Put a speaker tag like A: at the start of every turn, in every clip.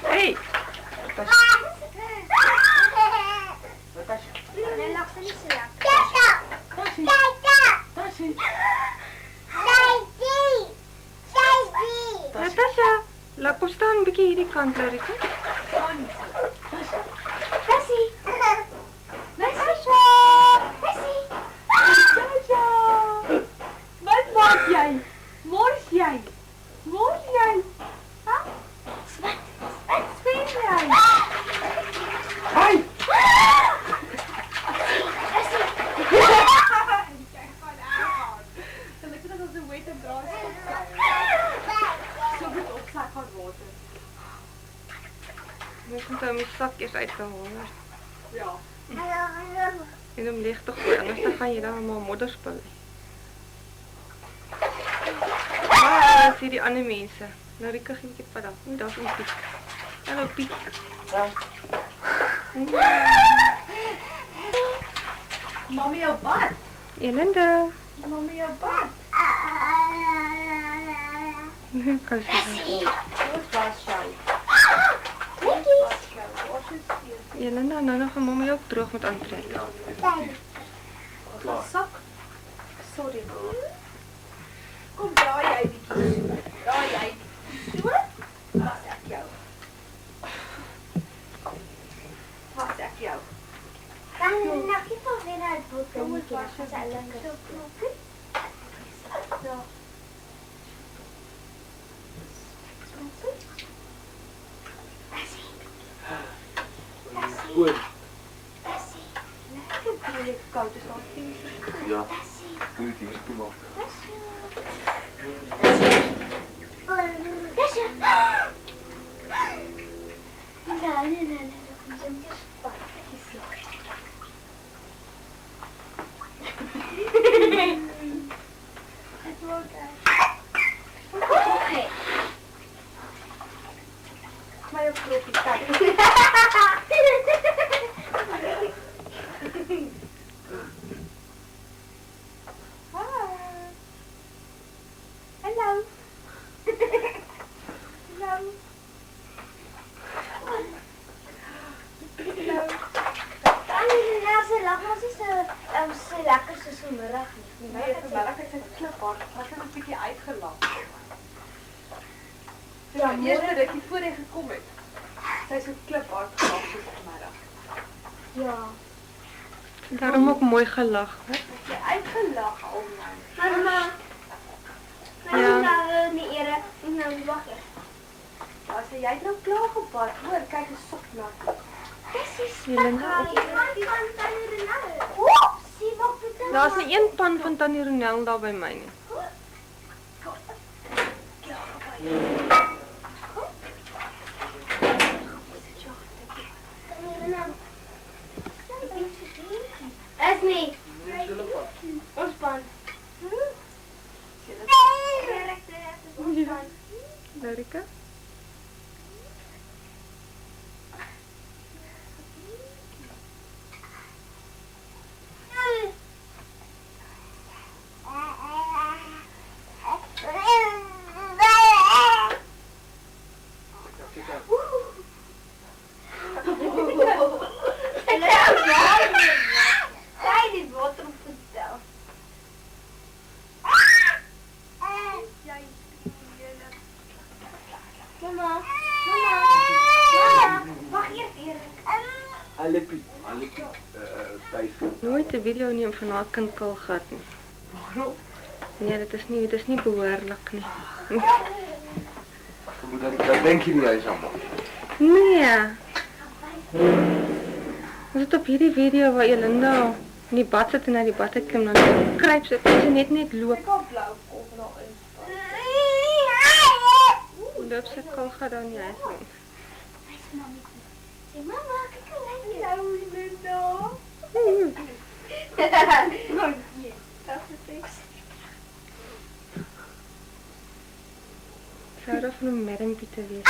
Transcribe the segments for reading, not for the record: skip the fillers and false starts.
A: Hey. Natasha, laat kom staan 'n bietjie hierdie kant, Larissa.
B: Wat maak jy? Mors jy? Mors jy? Ha? Wat speel jy?
A: Hey! Ek moet hom die sak eers uitgehaal.
B: Ja.
A: En hom leeg te gooi, anders dan gaan jy daar maar modder spil. Ah, sien die ander mense. Nou Rika gee ek wat dan. Daar is 'n Piet. Hallo Piet. Ja.
B: Mami jou bad.
A: Elinda.
B: Mami jou bad.
A: Kan jy?
B: Wat was jy?
A: Elinda, nou nog 'n mamma jou droog moet aantrek.
B: Sak. Sorry. Kom draai jy bietjie. Draai jy. So? Was ek jou. Was ek jou.
C: Dan nog nie van weer uit boek.
B: Kom ons was jy lekker. Ja.
D: Goed.
B: Lekker koud is nog nie.
D: Ja. Moet het hier toe maak.
C: Nee.
B: Maar op kroppie kijk. Hallo. Hallo.
C: So lekker soos vanmiddag nie.
B: Nee, vanmiddag het sy kliphard. Ek het 'n bietjie uitgelaat. Ja, die eerste rukkie voor hy gekom het. Sy so kliphard gelaat soos vanmiddag.
C: Ja.
A: Daarom ook mooi gelag, hè?
B: Het jy uitgelag al man?
C: Mama.
A: Ja.
C: Nou nie ere. Nou wag eers.
B: Ja, sy jy het nou klaar gebad. Hoor, kyk hoe sok nat.
C: Dis
A: Elinda. Daar's nie een pan van Tannie Ronel daar by my nie.
C: Is nie. Ons pan.
A: Larika? Nooit 'n video neem van haar kind Kalgat nie. Nee, dit is nie behoorlik nie.
D: Dat denk je niet eens aan.
A: Nee. Ons het op hierdie video waar Elinda in die bad sit en na die bad kom dan kruip sy net loop.
B: Ek al blou kop daarin.
A: Loop sy Kalgat daar in die huis rond.
C: Mama, kyk hoe lekker.
B: Hallo Linda.
A: Zou dat van een mermpje te wees?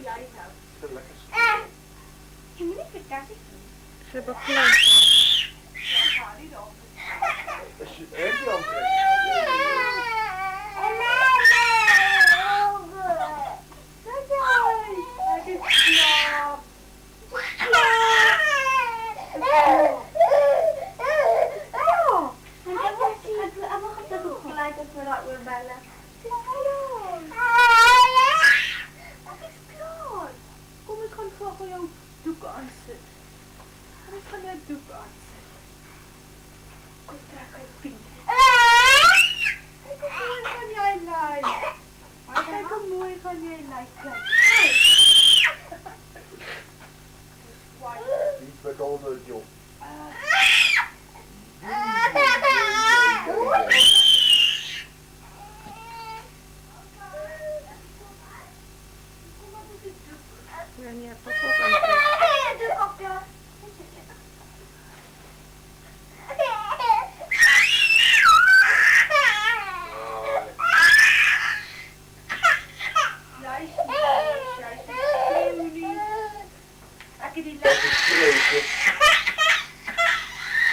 B: jij nou?
D: Dat is lekker.
B: Je moet niet verkassen.
A: Ze beklei.
B: Ga niet op.
D: Als je het die andere.
B: Kom, ik ga voor jou doek aanzetten. Ik ga jou doek aanzetten. Kom, trek uit pink. Kijk hoe mooi gaan jij lijken. Kijk hoe mooi gaan jij lijken.
D: Niet met al het joh.
A: Ja, nee, papa ook aantrekken.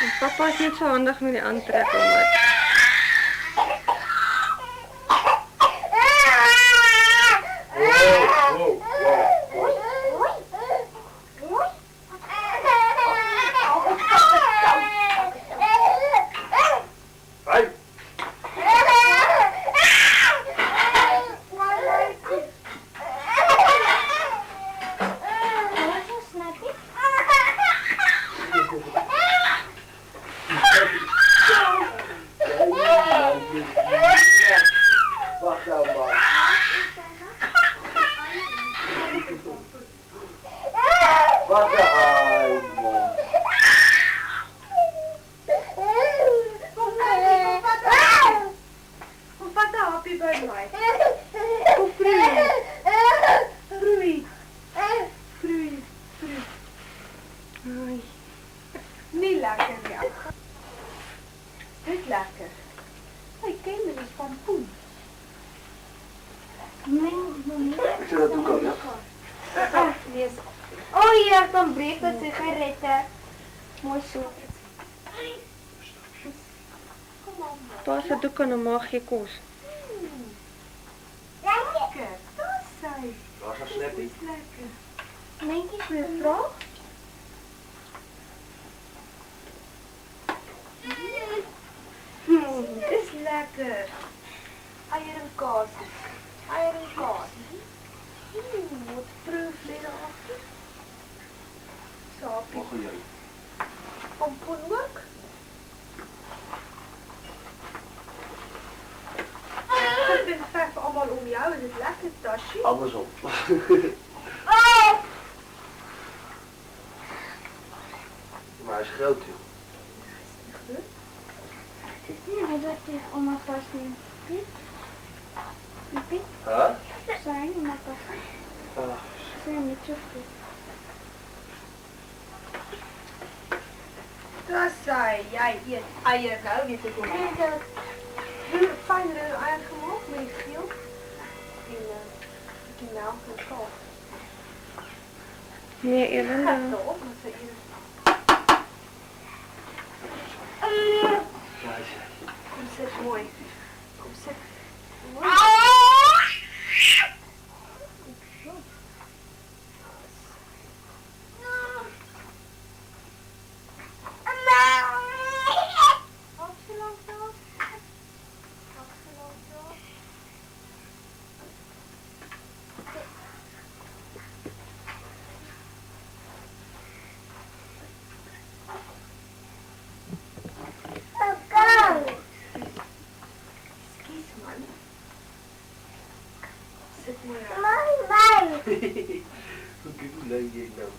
A: En papa is niet zo handig met die aantrekken. Maar...
D: Wow, wow. Hey. Wacht nou man. Wat een huil, man.
B: Wat nou, happy birthday? Kom, Pruie. Pruie. Pruie. Pruie.
A: Ai,
B: Niet lekker, ja. Dit lekker. Hey, kinderen is van poen.
D: Ik zet dat doek aan, ja?
C: Oh ja, dan breekt dat sigaretten. Mooi zo.
A: pa se doek en dan maak jy kos.
B: Lekker. Dat zijn.
D: Waar is dat snappy?
B: Is lekker.
C: Netjies mevrouw.
B: Dit is lekker. Eier en kaas. Eier en kaas. Wat proef dit achter? Sapie.
D: Wat ga jij?
B: Pompoen ook. Ik ben vijf allemaal om jou. Is het lekker, tasje?
D: Andersom. Maar hij is groot, joh.
C: Ja, dat is oma vast niet. Piet? Piet?
D: Huh?
C: Zijn oma vast. Zijn niet zo goed.
B: Dat zei jij eet eier nou niet te doen.
C: Nee, dat.
B: Fijnere eier gemaakt met die geel. Die melk en kalf.
A: Nee,
B: Gaat
A: Elinda.
B: erop met ze hier. Kom zit mooi. Kom zit mooi. Zit mooi aan.
D: Hoe leuk je nou?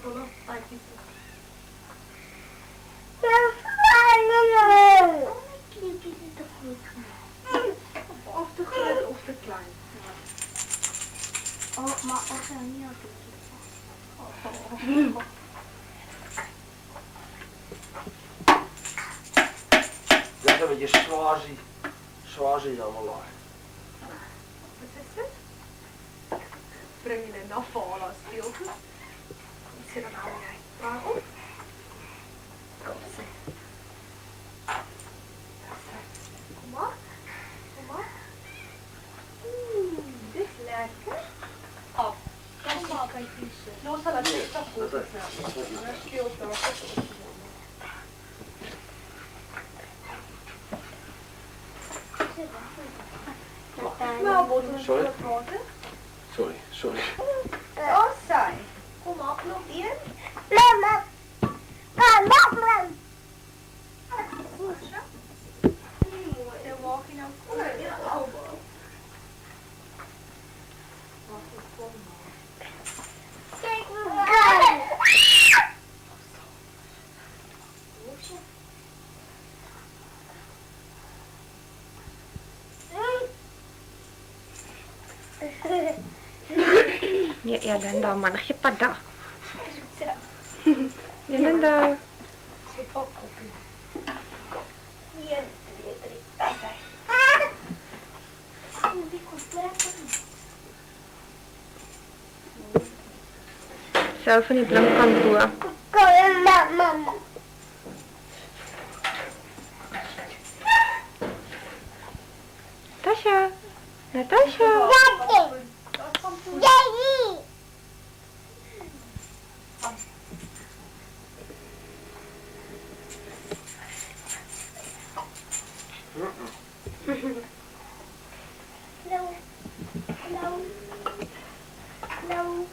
B: Kom op, uitje. Of te groot of te klein.
C: Oh, maar als hij niet had
D: Dat is een beetje zwaar is allemaal laag.
B: Wat is het? bring julle na Vala speelgoed. Kom sê dan hou jy. Draai op. Kom sê. Kom maar. Kom maar. Dis lekker. Op. Kom maar, kyk hier. Los hulle net stap goed. Anders speel daar op. Nou, botten
D: Sorry?
B: praten.
D: Sorry.
B: Daar sy. Kom maar, klop een.
C: Mama. Mama.
B: Dan maak jy nou koor. Ja, albei.
C: Kijk,
A: Ja, Linda, man, gee pada. Linda.
B: Sit op, koppie. 1, 2, 3, daar.
A: Self van die blinkkant bo.
C: Mama.
A: Natasha. Natasha.
C: Daddy. No.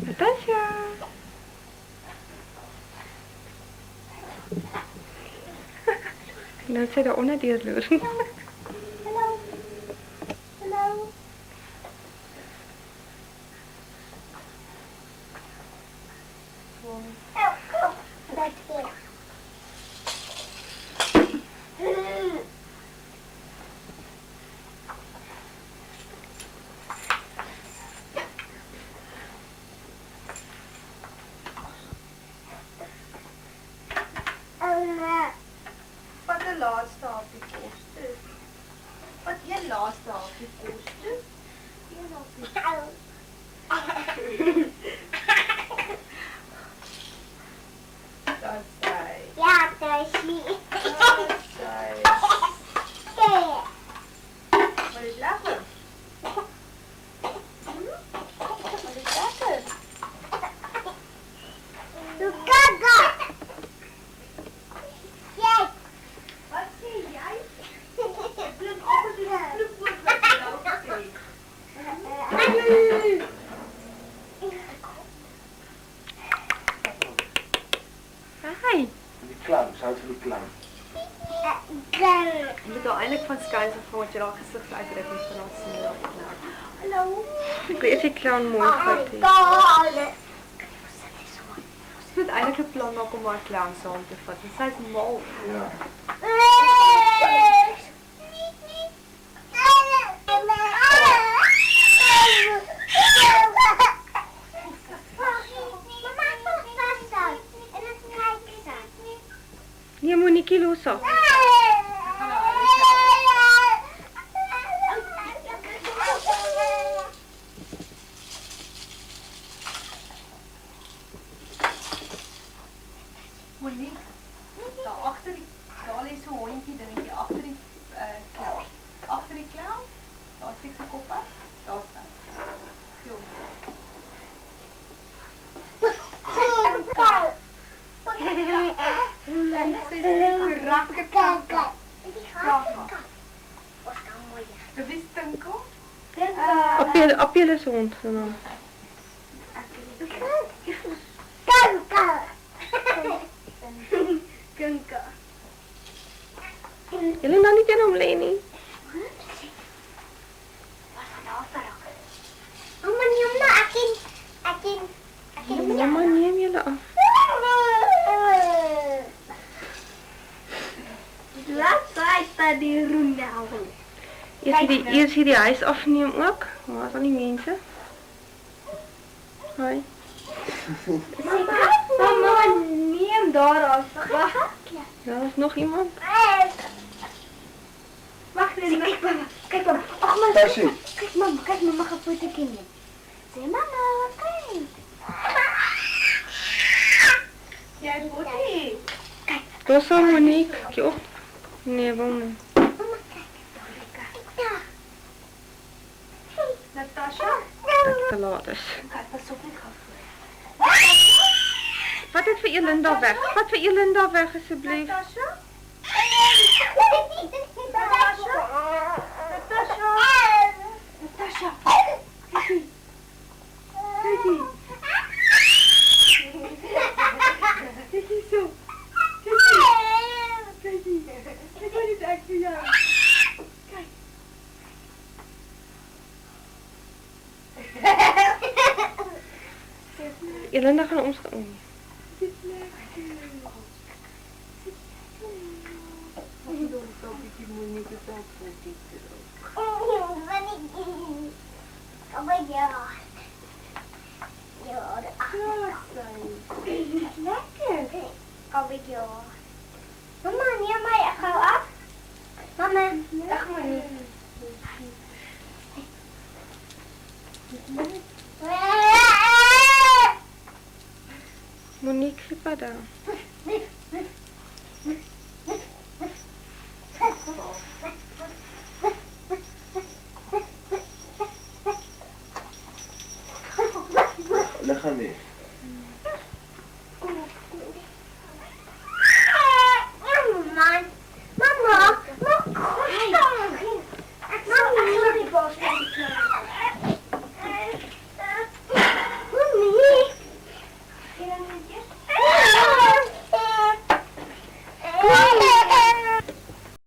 A: Natasha. Nou sê daar onder deur loer.
C: Hello. That's it.
B: Wat 'n laaste hapie kos toe. Wat een laaste hapie kos toe. Een hapie. Dat sy.
C: Ja, Toshi.
B: Dat sy. Wat is lekker? Wat is lekker? Wat sê jy? Blink op as jy flip oor wat jy nou gesê.
A: Hi.
D: Die clown, ze houdt van die clown.
B: Jy moet nou eintlik van skuins af want jy raak gesig uitdrukking van ons sien nou. Hallo.
A: Ek weet die clown mooi vat.
B: Jy moet eintlik 'n plan maak om haar clown saam te vat. Want sy's mal.
D: Ja.
A: Nee, Monique los op.
B: Monique, daar agter die daar lê so 'n hondjie dingetjie agter die clown. Agter die clown. Daar steek sy kop uit. Daar staan. Jong. Rakke kanka. Wie is Tinko?
A: Op julle se hond genoem.
B: Kinka.
A: Julle nou nie teen hom lê nie. Mamma neem julle af. Eers hierdie huis afneem ook. Waar is al die mense? Hoi.
C: Mama, neem daar af. Wag.
A: Daar is nog iemand.
C: Wag net. Kijk mama. Ach maar.
D: Daar zie.
C: Kijk mama gaat voor de kinderen. Zeg mama, kijk.
B: Jy boetie.
A: Waar sal Monique? Kyk op. Nee, wil nie.
C: Mama, kijk. Ja.
B: Natasha.
A: Dit te laat is.
B: Kyk, pas op nie gou.
A: Vat dit vir Elinda weg. Vat vir Elinda weg asseblief.
B: Natasha. Natasha.
A: Elinda gaan ons gaan.
C: Mama, neem my gou af. Mama, dag Monique.
A: Monique, gee pa daar.
D: Lig aan nie.